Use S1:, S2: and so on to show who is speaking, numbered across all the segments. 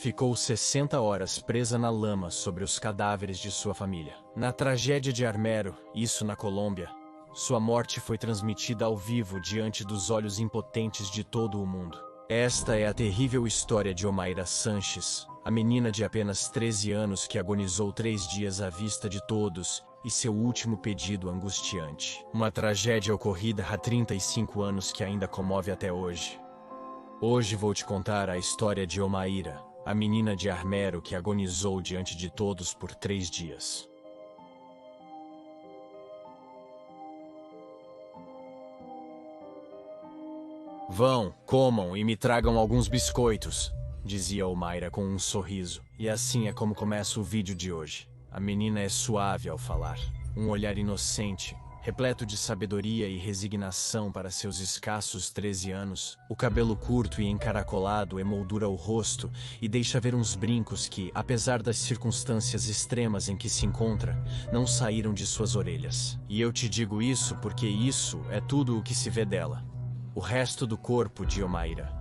S1: ficou 60 horas presa na lama sobre os cadáveres de sua família. Na tragédia de Armero, isso na Colômbia, sua morte foi transmitida ao vivo diante dos olhos impotentes de todo o mundo. Esta é a terrível história de Omaira Sanches, a menina de apenas 13 anos que agonizou 3 dias à vista de todos e seu último pedido angustiante. Uma tragédia ocorrida há 35 anos que ainda comove até hoje. Hoje vou te contar a história de Omaira, a menina de Armero que agonizou diante de todos por 3 dias. Vão, comam e me tragam alguns biscoitos, dizia Omaira com um sorriso. E assim é como começa o vídeo de hoje. A menina é suave ao falar, um olhar inocente, repleto de sabedoria e resignação para seus escassos 13 anos. O cabelo curto e encaracolado emoldura o rosto e deixa ver uns brincos que, apesar das circunstâncias extremas em que se encontra, não saíram de suas orelhas. E eu te digo isso porque isso é tudo o que se vê dela. O resto do corpo de Omaira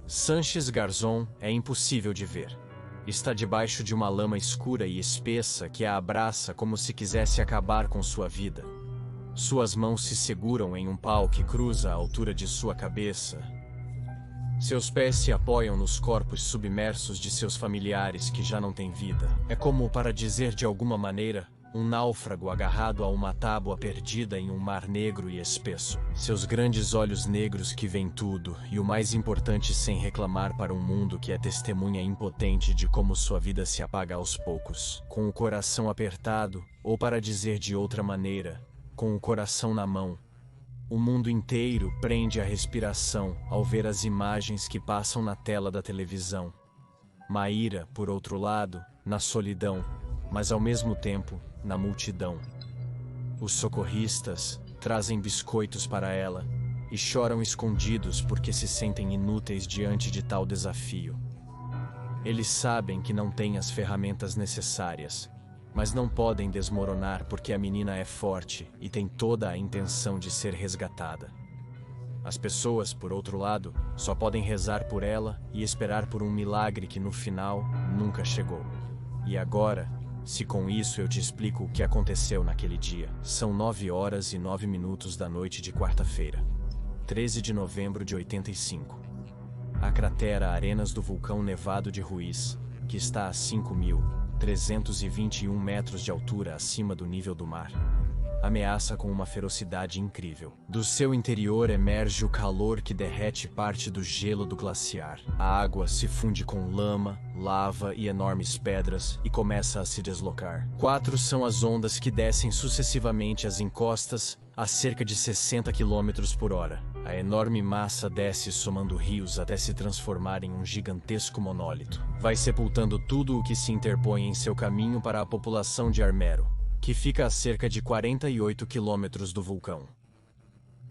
S1: Sanches Garzón é impossível de ver. Está debaixo de uma lama escura e espessa que a abraça como se quisesse acabar com sua vida. Suas mãos se seguram em um pau que cruza a altura de sua cabeça. Seus pés se apoiam nos corpos submersos de seus familiares que já não têm vida. É como para dizer de alguma maneira, um náufrago agarrado a uma tábua perdida em um mar negro e espesso. Seus grandes olhos negros que veem tudo, e o mais importante sem reclamar para um mundo que é testemunha impotente de como sua vida se apaga aos poucos. Com o coração apertado, ou para dizer de outra maneira, com o coração na mão. O mundo inteiro prende a respiração ao ver as imagens que passam na tela da televisão. Maíra, por outro lado, na solidão, mas ao mesmo tempo, na multidão. Os socorristas trazem biscoitos para ela e choram escondidos porque se sentem inúteis diante de tal desafio. Eles sabem que não têm as ferramentas necessárias, mas não podem desmoronar porque a menina é forte e tem toda a intenção de ser resgatada. As pessoas, por outro lado, só podem rezar por ela e esperar por um milagre que no final nunca chegou. E agora, se com isso eu te explico o que aconteceu naquele dia. São 9 horas e 9 minutos da noite de quarta-feira, 13 de novembro de 85. A cratera Arenas do vulcão Nevado de Ruiz, que está a 5.321 metros de altura acima do nível do mar, ameaça com uma ferocidade incrível. Do seu interior emerge o calor que derrete parte do gelo do glaciar. A água se funde com lama, lava e enormes pedras e começa a se deslocar. 4 são as ondas que descem sucessivamente as encostas a cerca de 60 km por hora. A enorme massa desce somando rios até se transformar em um gigantesco monólito. Vai sepultando tudo o que se interpõe em seu caminho para a população de Armero, que fica a cerca de 48 quilômetros do vulcão.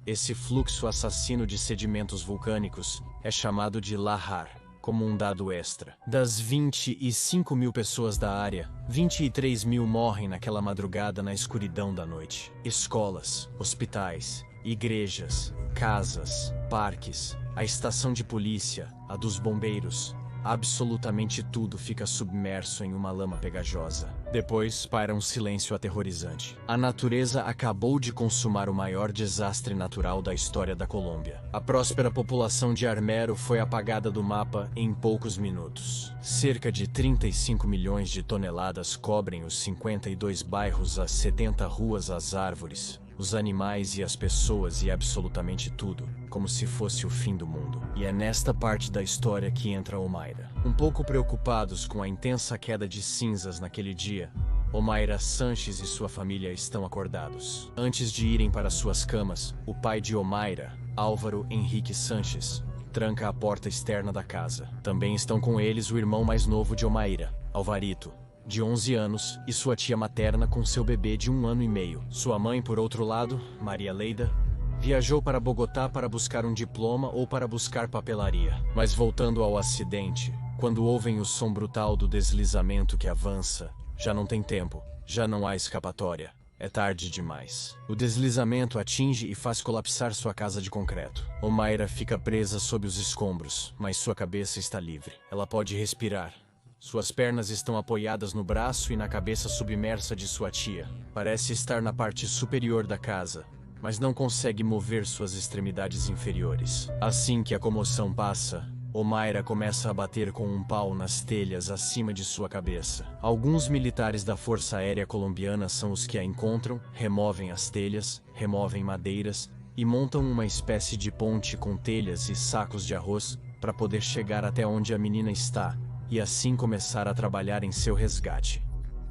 S1: Esse fluxo assassino de sedimentos vulcânicos é chamado de lahar, como um dado extra. Das 25 mil pessoas da área, 23 mil morrem naquela madrugada na escuridão da noite. Escolas, hospitais, igrejas, casas, parques, a estação de polícia, a dos bombeiros, absolutamente tudo fica submerso em uma lama pegajosa. Depois paira um silêncio aterrorizante. A natureza acabou de consumar o maior desastre natural da história da Colômbia. A próspera população de Armero foi apagada do mapa em poucos minutos. Cerca de 35 milhões de toneladas cobrem os 52 bairros, as 70 ruas, as árvores, os animais e as pessoas e absolutamente tudo, como se fosse o fim do mundo. E é nesta parte da história que entra Omaira. Um pouco preocupados com a intensa queda de cinzas naquele dia, Omaira Sanches e sua família estão acordados. Antes de irem para suas camas, o pai de Omaira, Álvaro Henrique Sanches, tranca a porta externa da casa. Também estão com eles o irmão mais novo de Omaira, Alvarito, de 11 anos, e sua tia materna com seu bebê de 1 ano e meio. Sua mãe, por outro lado, Maria Leida, viajou para Bogotá para buscar um diploma ou para buscar papelaria. Mas voltando ao acidente, quando ouvem o som brutal do deslizamento que avança, já não tem tempo, já não há escapatória. É tarde demais. O deslizamento atinge e faz colapsar sua casa de concreto. Omaira fica presa sob os escombros, mas sua cabeça está livre. Ela pode respirar. Suas pernas estão apoiadas no braço e na cabeça submersa de sua tia. Parece estar na parte superior da casa, mas não consegue mover suas extremidades inferiores. Assim que a comoção passa, Omaira começa a bater com um pau nas telhas acima de sua cabeça. Alguns militares da Força Aérea Colombiana são os que a encontram, removem as telhas, removem madeiras e montam uma espécie de ponte com telhas e sacos de arroz para poder chegar até onde a menina está e assim começar a trabalhar em seu resgate.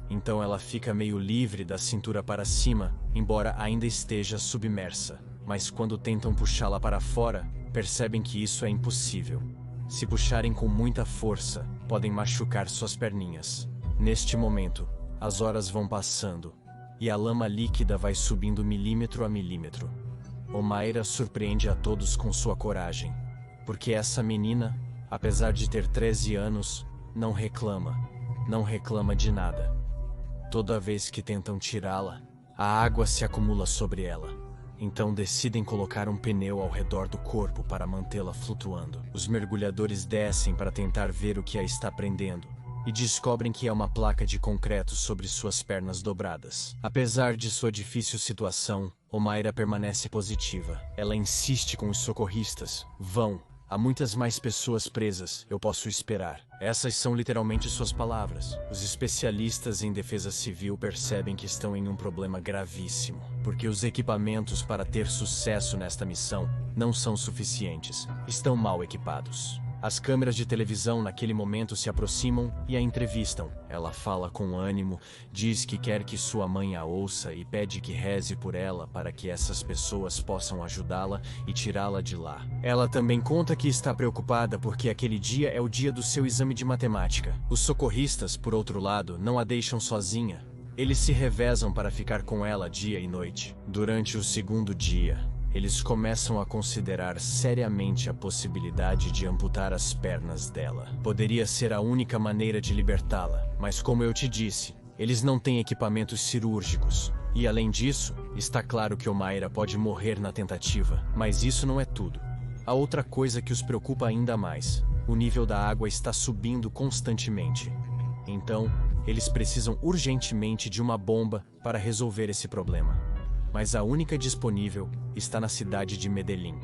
S1: Então ela fica meio livre da cintura para cima, embora ainda esteja submersa. Mas quando tentam puxá-la para fora, percebem que isso é impossível. Se puxarem com muita força, podem machucar suas perninhas. Neste momento, as horas vão passando e a lama líquida vai subindo milímetro a milímetro. Omaira surpreende a todos com sua coragem, porque essa menina, apesar de ter 13 anos, não reclama de nada. Toda vez que tentam tirá-la, a água se acumula sobre ela. Então decidem colocar um pneu ao redor do corpo para mantê-la flutuando. Os mergulhadores descem para tentar ver o que a está prendendo e descobrem que é uma placa de concreto sobre suas pernas dobradas. Apesar de sua difícil situação, Omaira permanece positiva. Ela insiste com os socorristas. Vão. Há muitas mais pessoas presas, eu posso esperar. Essas são literalmente suas palavras. Os especialistas em defesa civil percebem que estão em um problema gravíssimo, porque os equipamentos para ter sucesso nesta missão não são suficientes. Estão mal equipados. As câmeras de televisão naquele momento se aproximam e a entrevistam. Ela fala com ânimo, diz que quer que sua mãe a ouça e pede que reze por ela para que essas pessoas possam ajudá-la e tirá-la de lá. Ela também conta que está preocupada porque aquele dia é o dia do seu exame de matemática. Os socorristas, por outro lado, não a deixam sozinha. Eles se revezam para ficar com ela dia e noite. Durante o segundo dia, eles começam a considerar seriamente a possibilidade de amputar as pernas dela. Poderia ser a única maneira de libertá-la, mas como eu te disse, eles não têm equipamentos cirúrgicos. E além disso, está claro que Omaira pode morrer na tentativa. Mas isso não é tudo. Há outra coisa que os preocupa ainda mais. O nível da água está subindo constantemente. Então, eles precisam urgentemente de uma bomba para resolver esse problema. Mas a única disponível está na cidade de Medellín,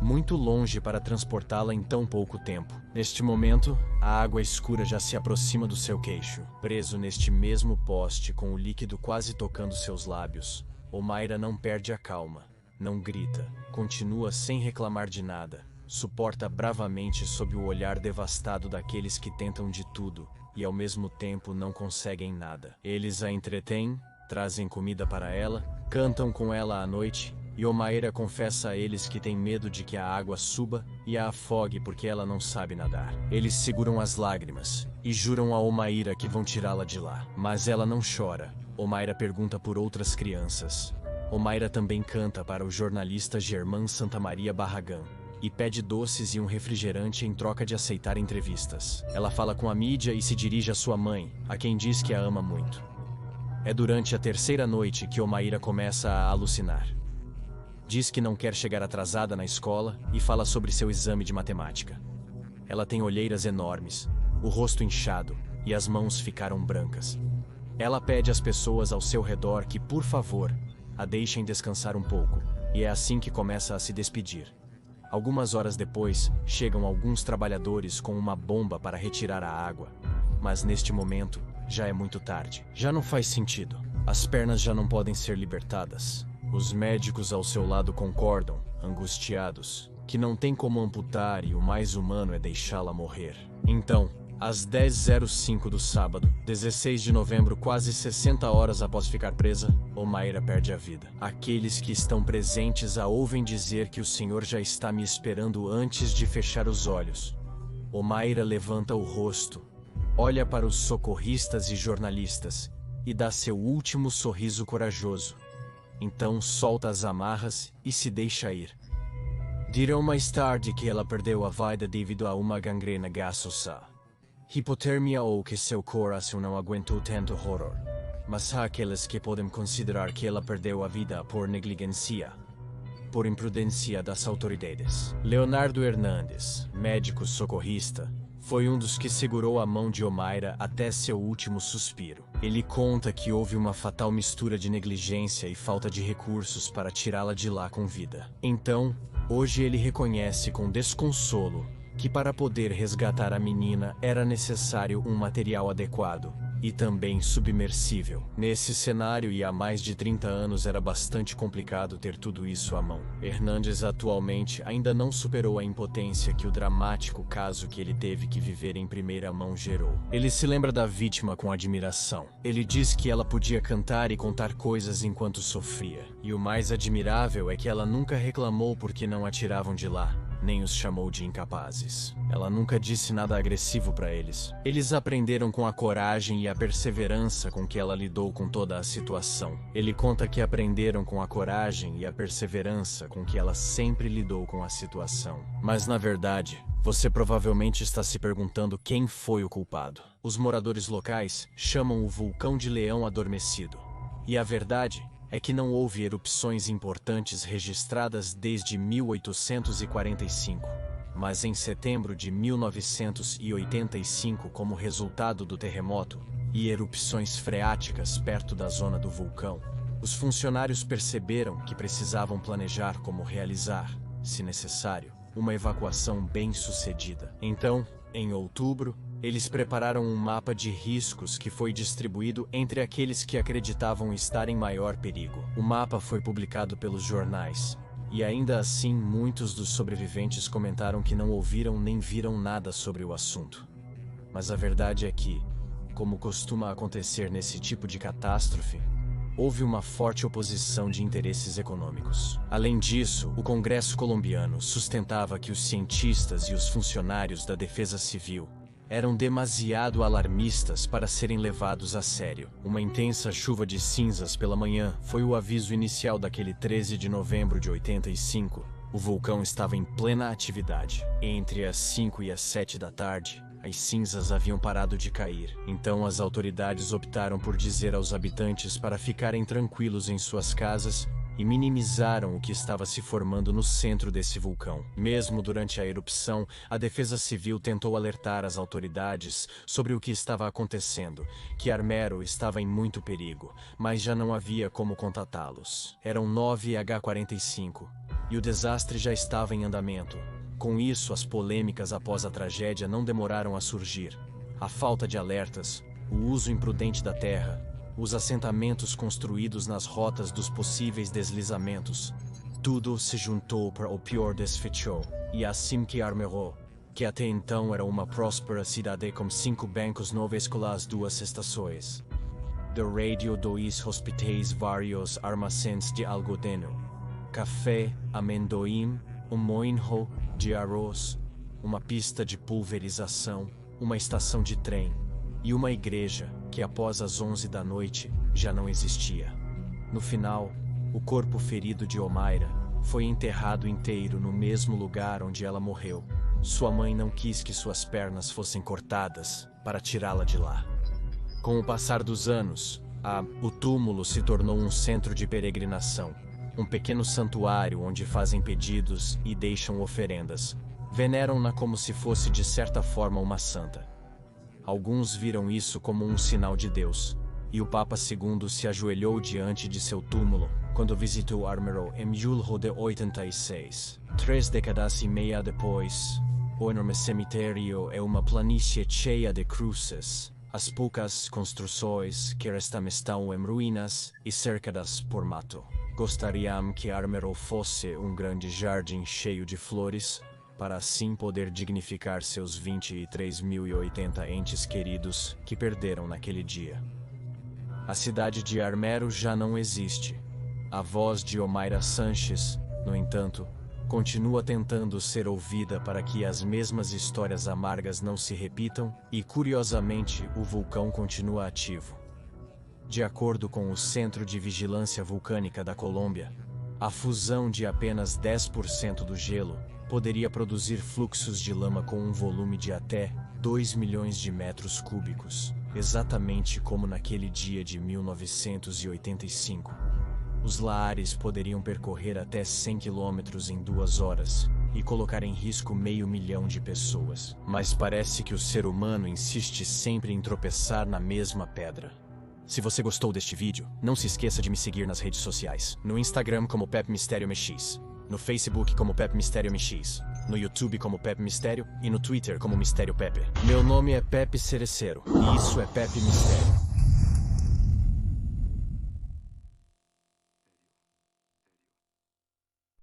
S1: muito longe para transportá-la em tão pouco tempo. Neste momento, a água escura já se aproxima do seu queixo. Preso neste mesmo poste, com o líquido quase tocando seus lábios, Omaira não perde a calma, não grita, continua sem reclamar de nada, suporta bravamente sob o olhar devastado daqueles que tentam de tudo e ao mesmo tempo não conseguem nada. Eles a entretêm, trazem comida para ela, cantam com ela à noite, e Omaira confessa a eles que tem medo de que a água suba e a afogue porque ela não sabe nadar. Eles seguram as lágrimas e juram a Omaira que vão tirá-la de lá. Mas ela não chora. Omaira pergunta por outras crianças. Omaira também canta para o jornalista Germán Santamaria Barragán e pede doces e um refrigerante em troca de aceitar entrevistas. Ela fala com a mídia e se dirige à sua mãe, a quem diz que a ama muito. É durante a terceira noite que Omaira começa a alucinar. Diz que não quer chegar atrasada na escola e fala sobre seu exame de matemática. Ela tem olheiras enormes, o rosto inchado e as mãos ficaram brancas. Ela pede às pessoas ao seu redor que, por favor, a deixem descansar um pouco, e é assim que começa a se despedir. Algumas horas depois, chegam alguns trabalhadores com uma bomba para retirar a água, mas neste momento, já é muito tarde. Já não faz sentido. As pernas já não podem ser libertadas. Os médicos ao seu lado concordam, angustiados, que não tem como amputar e o mais humano é deixá-la morrer. Então, às 10h05 do sábado, 16 de novembro, quase 60 horas após ficar presa, Omaira perde a vida. Aqueles que estão presentes a ouvem dizer que o Senhor já está me esperando antes de fechar os olhos. Omaira levanta o rosto, olha para os socorristas e jornalistas e dá seu último sorriso corajoso. Então solta as amarras e se deixa ir. Dirão mais tarde que ela perdeu a vida devido a uma gangrena gasosa, hipotermia ou que seu coração não aguentou tanto horror. mas há aqueles que podem considerar que ela perdeu a vida por negligência, por imprudência das autoridades. Leonardo Hernandes, médico socorrista, foi um dos que segurou a mão de Omaira até seu último suspiro. Ele conta que houve uma fatal mistura de negligência e falta de recursos para tirá-la de lá com vida. Então, hoje ele reconhece com desconsolo que para poder resgatar a menina era necessário um material adequado e também submersível. Nesse cenário e há mais de 30 anos era bastante complicado ter tudo isso à mão. Hernandes atualmente ainda não superou a impotência que o dramático caso que ele teve que viver em primeira mão gerou. Ele se lembra da vítima com admiração. Ele diz que ela podia cantar e contar coisas enquanto sofria. E o mais admirável é que ela nunca reclamou porque não a tiravam de lá, nem os chamou de incapazes. Ela nunca disse nada agressivo para eles. Eles aprenderam com a coragem e a perseverança com que ela lidou com toda a situação. Ele conta que aprenderam com a coragem e a perseverança com que ela sempre lidou com a situação. Mas na verdade, você provavelmente está se perguntando quem foi o culpado. Os moradores locais chamam o vulcão de Leão Adormecido. E a verdade é que não houve erupções importantes registradas desde 1845, mas em setembro de 1985, como resultado do terremoto e erupções freáticas perto da zona do vulcão, os funcionários perceberam que precisavam planejar como realizar, se necessário, uma evacuação bem-sucedida. Então, em outubro, eles prepararam um mapa de riscos que foi distribuído entre aqueles que acreditavam estar em maior perigo. O mapa foi publicado pelos jornais, e ainda assim muitos dos sobreviventes comentaram que não ouviram nem viram nada sobre o assunto. Mas a verdade é que, como costuma acontecer nesse tipo de catástrofe, houve uma forte oposição de interesses econômicos. Além disso, o Congresso colombiano sustentava que os cientistas e os funcionários da Defesa Civil eram demasiado alarmistas para serem levados a sério. Uma intensa chuva de cinzas pela manhã foi o aviso inicial daquele 13 de novembro de 85. O vulcão estava em plena atividade. Entre as 5 e as 7 da tarde, as cinzas haviam parado de cair. Então as autoridades optaram por dizer aos habitantes para ficarem tranquilos em suas casas e minimizaram o que estava se formando no centro desse vulcão. Mesmo durante a erupção, a Defesa Civil tentou alertar as autoridades sobre o que estava acontecendo, que Armero estava em muito perigo, mas já não havia como contatá-los. Eram 9h45 e o desastre já estava em andamento. Com isso, as polêmicas após a tragédia não demoraram a surgir. A falta de alertas, o uso imprudente da terra, os assentamentos construídos nas rotas dos possíveis deslizamentos, tudo se juntou para o pior desfecho. E assim que Armero, que até então era uma próspera cidade com 5 bancos, 9 escolas, 2 estações de rádio, 2 hospitais, vários armazéns de algodão, café, amendoim, um moinho de arroz, uma pista de pulverização, uma estação de trem e uma igreja que após as 11 da noite já não existia. No final, o corpo ferido de Omaira foi enterrado inteiro no mesmo lugar onde ela morreu. Sua mãe não quis que suas pernas fossem cortadas para tirá-la de lá. Com o passar dos anos, o túmulo se tornou um centro de peregrinação, um pequeno santuário onde fazem pedidos e deixam oferendas. Veneram-na como se fosse de certa forma uma santa. Alguns viram isso como um sinal de Deus, e o Papa II se ajoelhou diante de seu túmulo quando visitou Armero em julho de 86. 3 décadas e meia depois, o enorme cemitério é uma planície cheia de cruzes. As poucas construções que restam estão em ruínas e cercadas por mato. Gostariam que Armero fosse um grande jardim cheio de flores, para assim poder dignificar seus 23.080 entes queridos que perderam naquele dia. A cidade de Armero já não existe. A voz de Omaira Sanches, no entanto, continua tentando ser ouvida para que as mesmas histórias amargas não se repitam e, curiosamente, o vulcão continua ativo. De acordo com o Centro de Vigilância Vulcânica da Colômbia, a fusão de apenas 10% do gelo poderia produzir fluxos de lama com um volume de até 2 milhões de metros cúbicos. exatamente como naquele dia de 1985. Os Laares poderiam percorrer até 100 quilômetros em 2 horas e colocar em risco 500.000 de pessoas. Mas parece que o ser humano insiste sempre em tropeçar na mesma pedra. Se você gostou deste vídeo, não se esqueça de me seguir nas redes sociais. No Instagram como Pepe Mistério MX, no Facebook como Pepe Mistério MX, no YouTube como Pepe Mistério e no Twitter como Mistério Pepe. Meu nome é Pepe Cerecero e isso é Pepe Mistério.